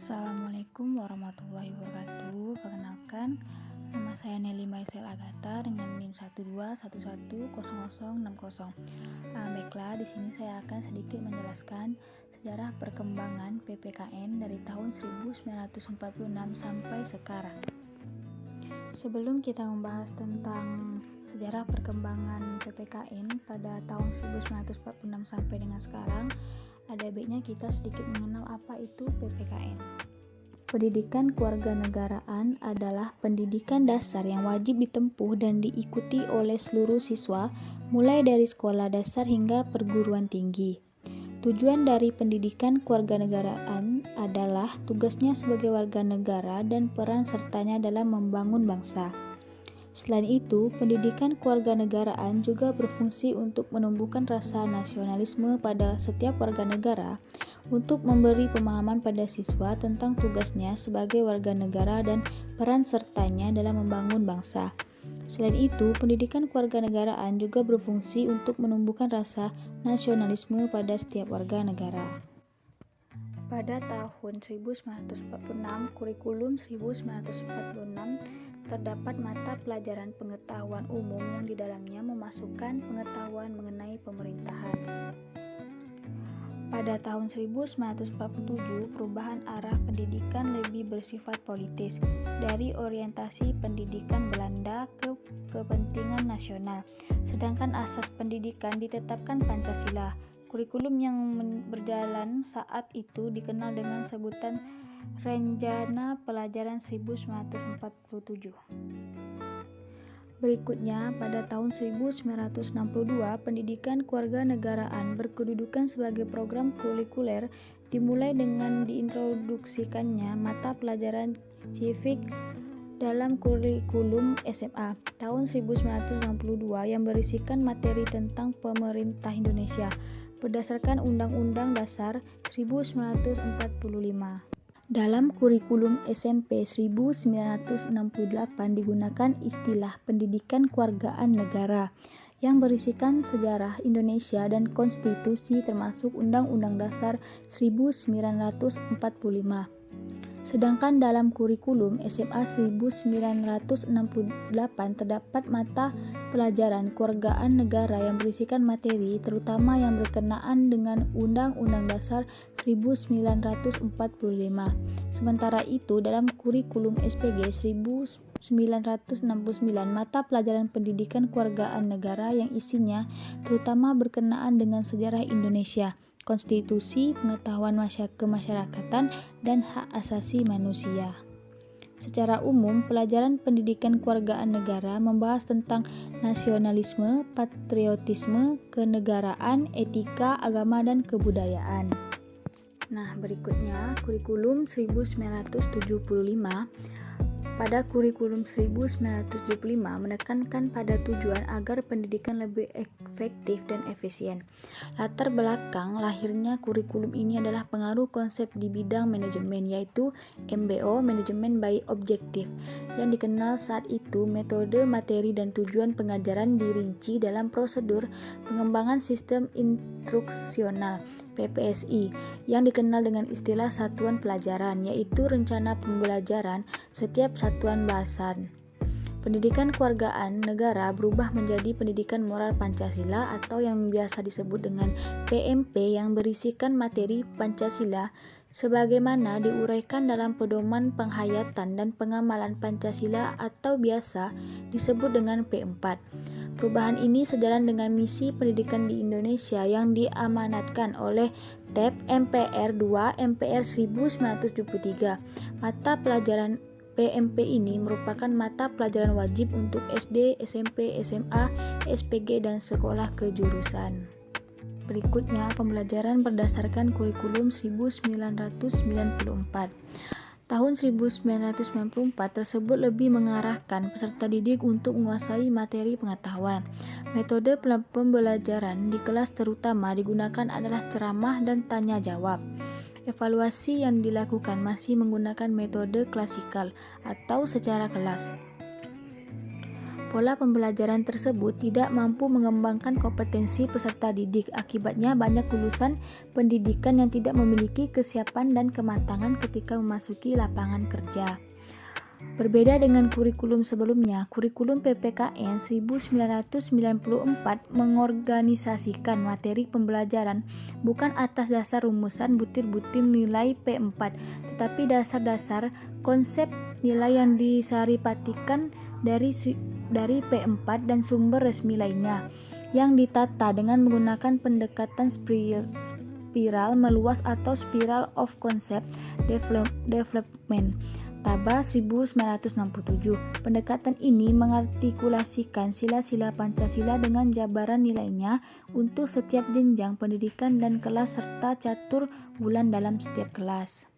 Assalamualaikum warahmatullahi wabarakatuh. Perkenalkan, nama saya Nelly Maisel Agatha dengan NIM 121110060. Baiklah, di sini saya akan sedikit menjelaskan sejarah perkembangan PPKN dari tahun 1946 sampai sekarang. Sebelum kita membahas tentang sejarah perkembangan PPKN pada tahun 1946 sampai dengan sekarang, ada baiknya kita sedikit mengenal apa itu PPKN. Pendidikan kewarganegaraan adalah pendidikan dasar yang wajib ditempuh dan diikuti oleh seluruh siswa, mulai dari sekolah dasar hingga perguruan tinggi. Tujuan dari pendidikan kewarganegaraan adalah tugasnya sebagai warga negara dan peran sertanya dalam membangun bangsa. Selain itu, pendidikan kewarganegaraan juga berfungsi untuk menumbuhkan rasa nasionalisme pada setiap warga negara, untuk memberi pemahaman pada siswa tentang tugasnya sebagai warga negara dan peran sertanya dalam membangun bangsa. Selain itu, pendidikan kewarganegaraan juga berfungsi untuk menumbuhkan rasa nasionalisme pada setiap warga negara. Pada tahun 1946, kurikulum 1946 terdapat mata pelajaran pengetahuan umum yang di dalamnya memasukkan pengetahuan mengenai pemerintahan. Pada tahun 1947, perubahan arah pendidikan lebih bersifat politis, dari orientasi pendidikan Belanda ke kepentingan nasional, sedangkan asas pendidikan ditetapkan Pancasila. Kurikulum yang berjalan saat itu dikenal dengan sebutan Rencana Pelajaran 1947. Berikutnya, pada tahun 1962, pendidikan kewarganegaraan berkedudukan sebagai program kurikuler, dimulai dengan diintroduksikannya mata pelajaran civic dalam kurikulum SMA tahun 1962 yang berisikan materi tentang pemerintah Indonesia berdasarkan Undang-Undang Dasar 1945. Dalam kurikulum SMP 1968 digunakan istilah pendidikan kewargaan negara yang berisikan sejarah Indonesia dan konstitusi termasuk Undang-Undang Dasar 1945. Sedangkan dalam kurikulum SMA 1968 terdapat mata pelajaran kewargaan negara yang berisikan materi terutama yang berkenaan dengan Undang-Undang Dasar 1945. Sementara itu, dalam kurikulum SPG 1969 mata pelajaran pendidikan kewargaan negara yang isinya terutama berkenaan dengan sejarah Indonesia, konstitusi, pengetahuan kemasyarakatan, dan hak asasi manusia. Secara umum, pelajaran pendidikan kewargaan negara membahas tentang nasionalisme, patriotisme, kenegaraan, etika, agama, dan kebudayaan. Nah, berikutnya kurikulum 1975. Pada kurikulum 1975 menekankan pada tujuan agar pendidikan lebih efektif dan efisien. Latar belakang lahirnya kurikulum ini adalah pengaruh konsep di bidang manajemen, yaitu MBO, manajemen by objektif, yang dikenal saat itu. Metode, materi, dan tujuan pengajaran dirinci dalam prosedur pengembangan sistem instruksional PPSI yang dikenal dengan istilah satuan pelajaran, yaitu rencana pembelajaran setiap satuan bahasan. Pendidikan kewargaan negara berubah menjadi pendidikan moral Pancasila atau yang biasa disebut dengan PMP yang berisikan materi Pancasila sebagaimana diuraikan dalam pedoman penghayatan dan pengamalan Pancasila atau biasa disebut dengan P4. Perubahan ini sejalan dengan misi pendidikan di Indonesia yang diamanatkan oleh TEP MPR 2 MPR 1973. Mata pelajaran PMP ini merupakan mata pelajaran wajib untuk SD, SMP, SMA, SPG, dan sekolah kejurusan. Berikutnya, pembelajaran berdasarkan kurikulum 1994. Tahun 1994 tersebut lebih mengarahkan peserta didik untuk menguasai materi pengetahuan. Metode pembelajaran di kelas terutama digunakan adalah ceramah dan tanya jawab. Evaluasi yang dilakukan masih menggunakan metode klasikal atau secara kelas. Pola pembelajaran tersebut tidak mampu mengembangkan kompetensi peserta didik. Akibatnya banyak lulusan pendidikan yang tidak memiliki kesiapan dan kematangan ketika memasuki lapangan kerja. Berbeda dengan kurikulum sebelumnya, kurikulum PPKN 1994 mengorganisasikan materi pembelajaran bukan atas dasar rumusan butir-butir nilai P4, tetapi dasar-dasar konsep nilai yang disaripatikan dari P4 dan sumber resmi lainnya, yang ditata dengan menggunakan pendekatan spiral meluas atau Spiral of Concept Development. Taba 1967. Pendekatan ini mengartikulasikan sila-sila Pancasila dengan jabaran nilainya untuk setiap jenjang pendidikan dan kelas serta catur bulan dalam setiap kelas.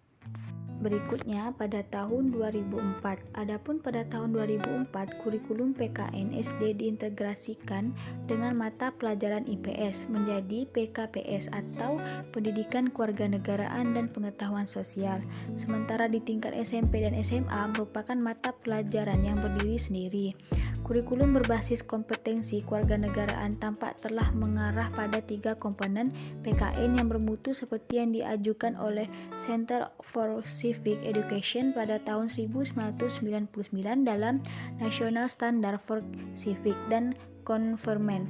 Berikutnya pada tahun 2004. Adapun pada tahun 2004, kurikulum PKN SD diintegrasikan dengan mata pelajaran IPS menjadi PKPS atau Pendidikan Kewarganegaraan dan Pengetahuan Sosial. Sementara di tingkat SMP dan SMA merupakan mata pelajaran yang berdiri sendiri. Kurikulum berbasis kompetensi kewarganegaraan tampak telah mengarah pada 3 komponen PKN yang bermutu seperti yang diajukan oleh Center for Civic Education pada tahun 1999 dalam National Standard for Civic dan Conformant.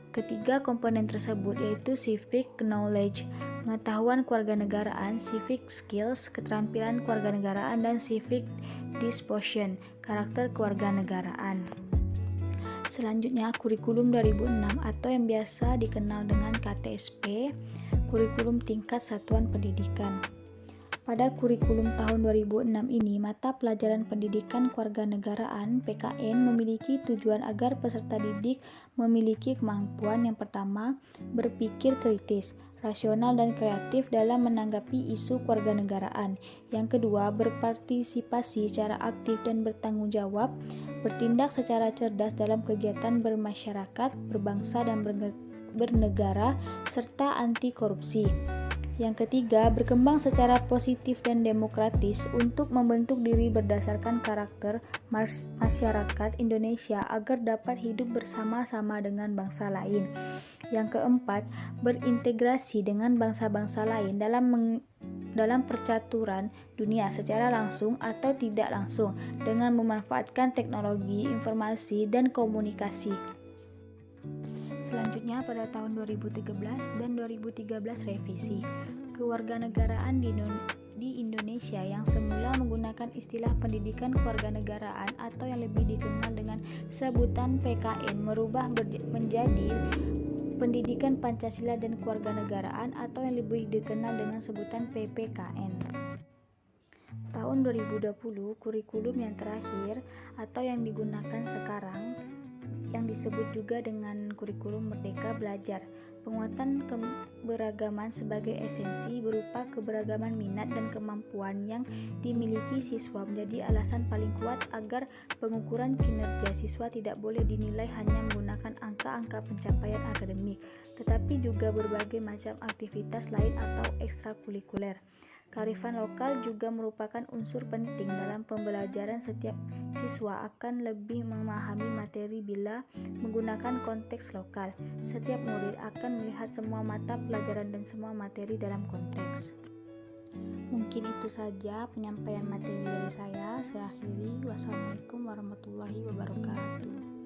Ketiga komponen tersebut yaitu Civic Knowledge, pengetahuan kewarganegaraan, Civic Skills, keterampilan kewarganegaraan, dan Civic Disposition, karakter kewarganegaraan. Selanjutnya, kurikulum 2006 atau yang biasa dikenal dengan KTSP, kurikulum tingkat satuan pendidikan. Pada kurikulum tahun 2006 ini, mata pelajaran pendidikan kewarganegaraan PKN memiliki tujuan agar peserta didik memiliki kemampuan yang pertama, berpikir kritis, rasional dan kreatif dalam menanggapi isu kewarganegaraan. Yang kedua, berpartisipasi secara aktif dan bertanggung jawab, bertindak secara cerdas dalam kegiatan bermasyarakat, berbangsa dan bernegara, serta anti korupsi. Yang ketiga, berkembang secara positif dan demokratis untuk membentuk diri berdasarkan karakter masyarakat Indonesia agar dapat hidup bersama-sama dengan bangsa lain. Yang keempat, berintegrasi dengan bangsa-bangsa lain dalam percaturan dunia secara langsung atau tidak langsung dengan memanfaatkan teknologi, informasi, dan komunikasi. Selanjutnya pada tahun 2013 dan 2013 revisi. Kewarganegaraan di Indonesia yang semula menggunakan istilah pendidikan kewarganegaraan atau yang lebih dikenal dengan sebutan PKN merubah menjadi Pendidikan Pancasila dan Kewarganegaraan atau yang lebih dikenal dengan sebutan PPKN. Tahun 2020, kurikulum yang terakhir atau yang digunakan sekarang yang disebut juga dengan kurikulum Merdeka Belajar. Penguatan keberagaman sebagai esensi berupa keberagaman minat dan kemampuan yang dimiliki siswa menjadi alasan paling kuat agar pengukuran kinerja siswa tidak boleh dinilai hanya menggunakan angka-angka pencapaian akademik, tetapi juga berbagai macam aktivitas lain atau ekstrakurikuler. Kearifan lokal juga merupakan unsur penting dalam pembelajaran. Setiap siswa akan lebih memahami materi bila menggunakan konteks lokal. Setiap murid akan melihat semua mata pelajaran dan semua materi dalam konteks. Mungkin itu saja penyampaian materi dari saya. Saya akhiri. Wassalamualaikum warahmatullahi wabarakatuh.